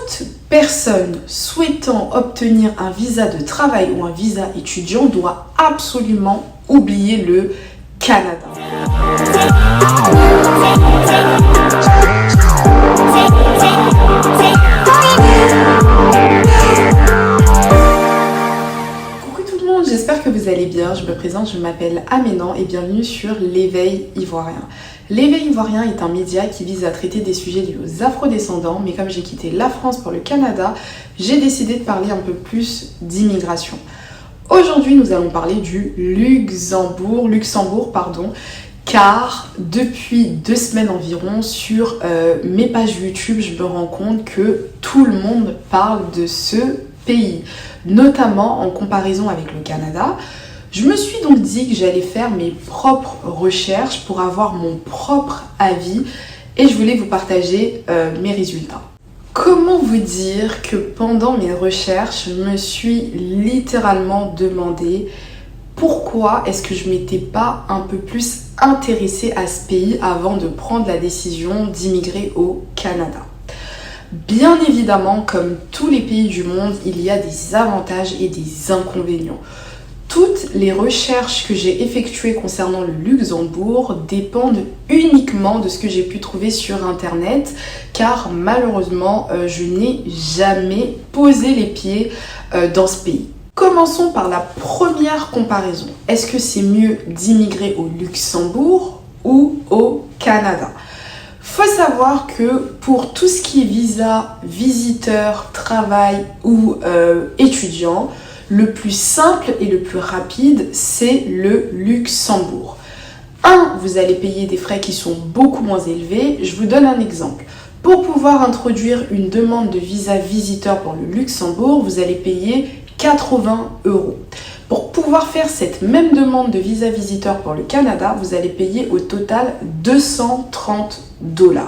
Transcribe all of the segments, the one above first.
Toute personne souhaitant obtenir un visa de travail ou un visa étudiant doit absolument oublier le Canada. Coucou tout le monde, j'espère que vous allez bien. Je me présente, je m'appelle Aménan et bienvenue sur l'Éveil Ivoirien. L'Éveil Ivoirien est un média qui vise à traiter des sujets liés aux afrodescendants, mais comme j'ai quitté la France pour le Canada, j'ai décidé de parler un peu plus d'immigration. Aujourd'hui, nous allons parler du Luxembourg, car depuis 2 semaines environ, sur mes pages YouTube, je me rends compte que tout le monde parle de ce pays, notamment en comparaison avec le Canada. Je me suis donc dit que j'allais faire mes propres recherches pour avoir mon propre avis et je voulais vous partager mes résultats. Comment vous dire que pendant mes recherches, je me suis littéralement demandé pourquoi est-ce que je m'étais pas un peu plus intéressée à ce pays avant de prendre la décision d'immigrer au Canada. Bien évidemment, comme tous les pays du monde, il y a des avantages et des inconvénients. Toutes les recherches que j'ai effectuées concernant le Luxembourg dépendent uniquement de ce que j'ai pu trouver sur internet, car malheureusement, je n'ai jamais posé les pieds dans ce pays. Commençons par la première comparaison. Est-ce que c'est mieux d'immigrer au Luxembourg ou au Canada ? Faut savoir que pour tout ce qui est visa, visiteur, travail ou étudiant, le plus simple et le plus rapide, c'est le Luxembourg. Vous allez payer des frais qui sont beaucoup moins élevés. Je vous donne un exemple. Pour pouvoir introduire une demande de visa visiteur pour le Luxembourg, vous allez payer 80 €. Pour pouvoir faire cette même demande de visa visiteur pour le Canada, vous allez payer au total 230 $.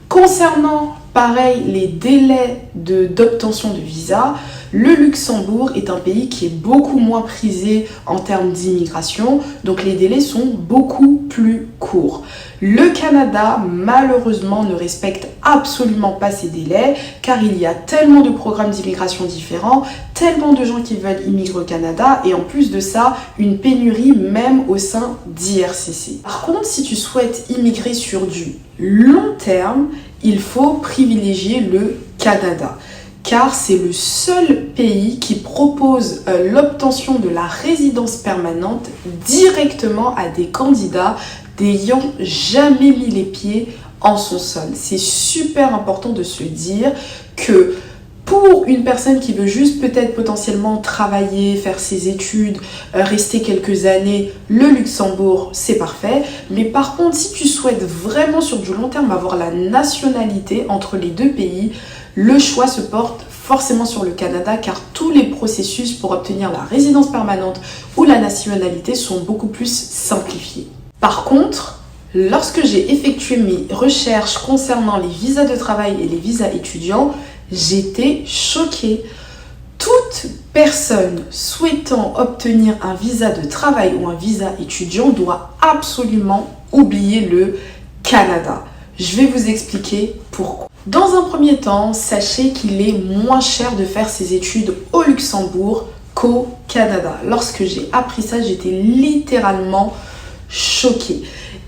Concernant, pareil, les délais d'obtention de visa, le Luxembourg est un pays qui est beaucoup moins prisé en termes d'immigration, donc les délais sont beaucoup plus courts. Le Canada, malheureusement, ne respecte absolument pas ces délais, car il y a tellement de programmes d'immigration différents, tellement de gens qui veulent immigrer au Canada, et en plus de ça, une pénurie même au sein d'IRCC. Par contre, si tu souhaites immigrer sur du long terme, il faut privilégier le Canada, car c'est le seul pays qui propose l'obtention de la résidence permanente directement à des candidats n'ayant jamais mis les pieds en son sol. C'est super important de se dire que pour une personne qui veut juste peut-être potentiellement travailler, faire ses études, rester quelques années, le Luxembourg, c'est parfait. Mais par contre, si tu souhaites vraiment sur du long terme avoir la nationalité entre les deux pays, le choix se porte forcément sur le Canada, car tous les processus pour obtenir la résidence permanente ou la nationalité sont beaucoup plus simplifiés. Par contre, lorsque j'ai effectué mes recherches concernant les visas de travail et les visas étudiants, j'étais choquée. Toute personne souhaitant obtenir un visa de travail ou un visa étudiant doit absolument oublier le Canada. Je vais vous expliquer pourquoi. Dans un premier temps, sachez qu'il est moins cher de faire ses études au Luxembourg qu'au Canada. Lorsque j'ai appris ça, j'étais littéralement choquée.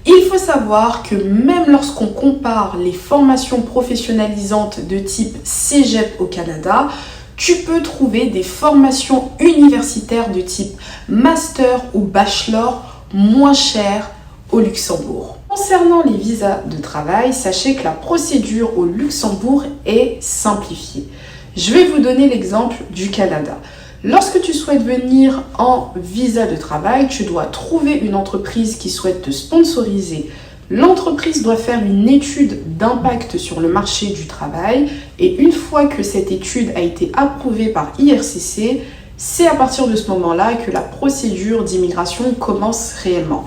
Il faut savoir que même lorsqu'on compare les formations professionnalisantes de type Cégep au Canada, tu peux trouver des formations universitaires de type Master ou Bachelor moins chères au Luxembourg. Concernant les visas de travail, sachez que la procédure au Luxembourg est simplifiée. Je vais vous donner l'exemple du Canada. Lorsque tu souhaites venir en visa de travail, tu dois trouver une entreprise qui souhaite te sponsoriser. L'entreprise doit faire une étude d'impact sur le marché du travail et une fois que cette étude a été approuvée par IRCC, c'est à partir de ce moment-là que la procédure d'immigration commence réellement.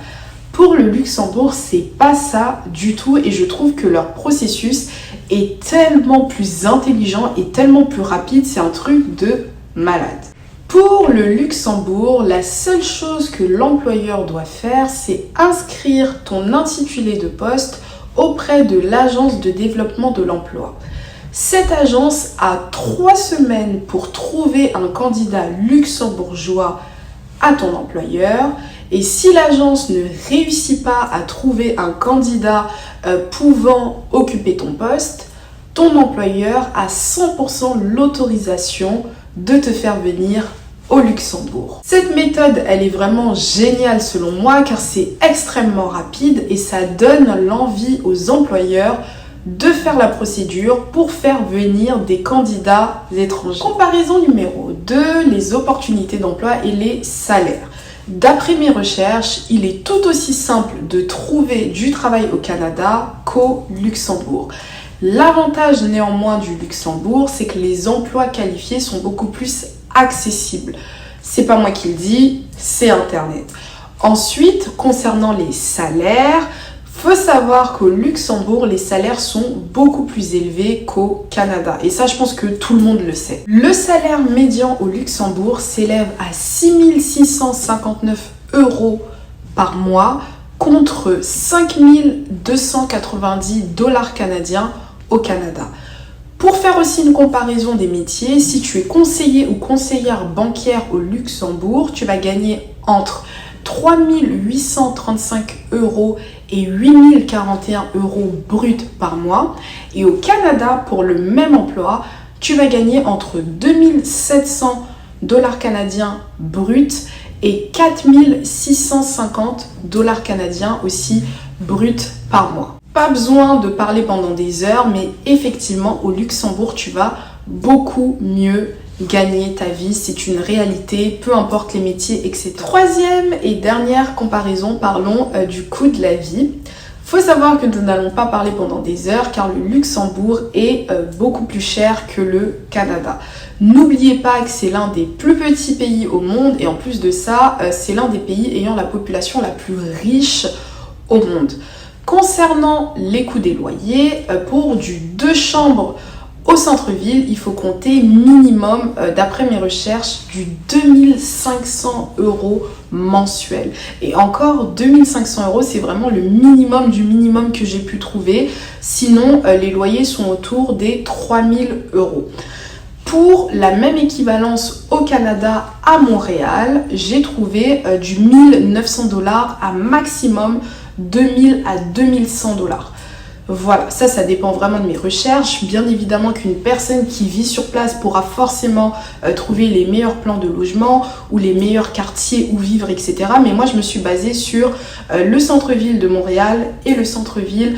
Pour le Luxembourg, c'est pas ça du tout et je trouve que leur processus est tellement plus intelligent et tellement plus rapide, c'est un truc de malade. Pour le Luxembourg, la seule chose que l'employeur doit faire, c'est inscrire ton intitulé de poste auprès de l'agence de développement de l'emploi. Cette agence a 3 semaines pour trouver un candidat luxembourgeois à ton employeur. Et si l'agence ne réussit pas à trouver un candidat pouvant occuper ton poste, ton employeur a 100% l'autorisation de te faire venir au Luxembourg. Cette méthode, elle est vraiment géniale selon moi car c'est extrêmement rapide et ça donne l'envie aux employeurs de faire la procédure pour faire venir des candidats étrangers. Comparaison numéro 2, les opportunités d'emploi et les salaires. D'après mes recherches, il est tout aussi simple de trouver du travail au Canada qu'au Luxembourg. L'avantage néanmoins du Luxembourg, c'est que les emplois qualifiés sont beaucoup plus accessibles. C'est pas moi qui le dis, c'est Internet. Ensuite, concernant les salaires, faut savoir qu'au Luxembourg, les salaires sont beaucoup plus élevés qu'au Canada. Et ça, je pense que tout le monde le sait. Le salaire médian au Luxembourg s'élève à 6 659 € par mois contre 5 290 $ canadiens au Canada. Pour faire aussi une comparaison des métiers, si tu es conseiller ou conseillère bancaire au Luxembourg, tu vas gagner entre 3 835 € et 8 041 € bruts par mois. Et au Canada, pour le même emploi, tu vas gagner entre 2 700 $ canadiens bruts et 4 650 $ canadiens aussi bruts par mois. Pas besoin de parler pendant des heures, mais effectivement, au Luxembourg, tu vas beaucoup mieux gagner ta vie, c'est une réalité, peu importe les métiers, etc. Troisième et dernière comparaison, parlons du coût de la vie. Faut savoir que nous n'allons pas parler pendant des heures car le Luxembourg est beaucoup plus cher que le Canada. N'oubliez pas que c'est l'un des plus petits pays au monde et en plus de ça, c'est l'un des pays ayant la population la plus riche au monde. Concernant les coûts des loyers, pour du 2 chambres au centre-ville, il faut compter minimum, d'après mes recherches, du 2 500 € mensuel. Et encore, 2 500 €, c'est vraiment le minimum du minimum que j'ai pu trouver. Sinon, les loyers sont autour des 3 000 €. Pour la même équivalence au Canada, à Montréal, j'ai trouvé du 1 900 $ à maximum 2 000 à 2 100 $. Voilà, ça dépend vraiment de mes recherches. Bien évidemment qu'une personne qui vit sur place pourra forcément trouver les meilleurs plans de logement ou les meilleurs quartiers où vivre, etc. Mais moi, je me suis basée sur le centre-ville de Montréal et le centre-ville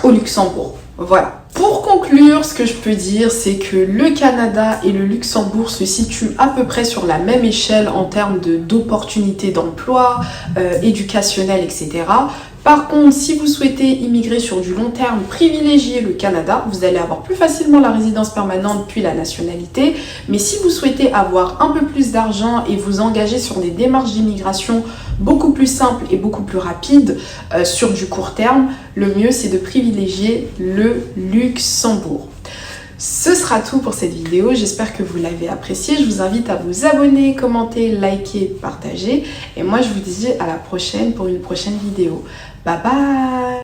au Luxembourg. Voilà. Pour conclure, ce que je peux dire, c'est que le Canada et le Luxembourg se situent à peu près sur la même échelle en termes d'opportunités d'emploi, éducationnelles, etc. Par contre, si vous souhaitez immigrer sur du long terme, privilégiez le Canada. Vous allez avoir plus facilement la résidence permanente puis la nationalité. Mais si vous souhaitez avoir un peu plus d'argent et vous engager sur des démarches d'immigration beaucoup plus simples et beaucoup plus rapides sur du court terme, le mieux c'est de privilégier le Luxembourg. Ce sera tout pour cette vidéo, j'espère que vous l'avez appréciée. Je vous invite à vous abonner, commenter, liker, partager. Et moi je vous dis à la prochaine pour une prochaine vidéo. Bye bye!